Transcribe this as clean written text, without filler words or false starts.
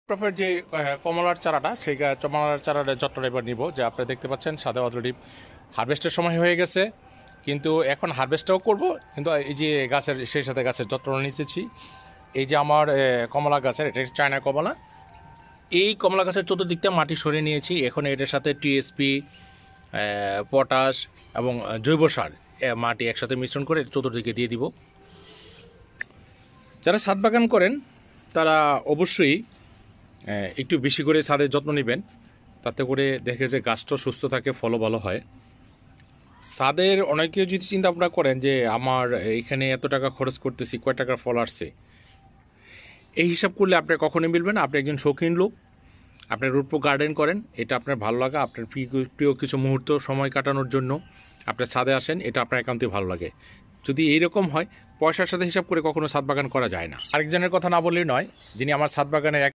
প্রফের যে কমলার চারাটা সেই কমলার চারাটা যত্নটা এবার নিব। যে আপনারা দেখতে পাচ্ছেন সাদা অলরেডি হারভেস্টের সময় হয়ে গেছে, কিন্তু এখন হারভেস্টটাও করব, কিন্তু এই যে গাছের সেই সাথে গাছের যত্ন নিতেছি। এই যে আমার কমলা গাছের, এটা চায়না কমলা, এই কমলা গাছের চতুর্দিকটা মাটি সরিয়ে নিয়েছি। এখন এটার সাথে টিএসপি, পটাশ এবং জৈব সার মাটি একসাথে মিশ্রণ করে চতুর্দিকে দিয়ে দিব। যারা ছাদ বাগান করেন তারা অবশ্যই একটু বেশি করে ছাদের যত্ন নেবেন, তাতে করে দেখে যে গাছটা সুস্থ থাকে, ফলও ভালো হয়। ছাদের অনেকে যদি চিন্তা ভাবনা করেন যে আমার এখানে এত টাকা খরচ করতেছি, কয় টাকার ফল আসছে, এই হিসাব করলে আপনার কখনোই মিলবে না। আপনি একজন শৌখিন লোক, আপনি রুটপো গার্ডেন করেন, এটা আপনার ভালো লাগা, আপনার প্রিয় কিছু মুহূর্ত সময় কাটানোর জন্য আপনার ছাদে আসেন, এটা আপনার একান্তই ভালো লাগে। যদি এইরকম হয়, পয়সার সাথে হিসাব করে কখনো ছাদ বাগান করা যায় না। আরেকজনের কথা না বললেই নয়, যিনি আমার ছাদ বাগানের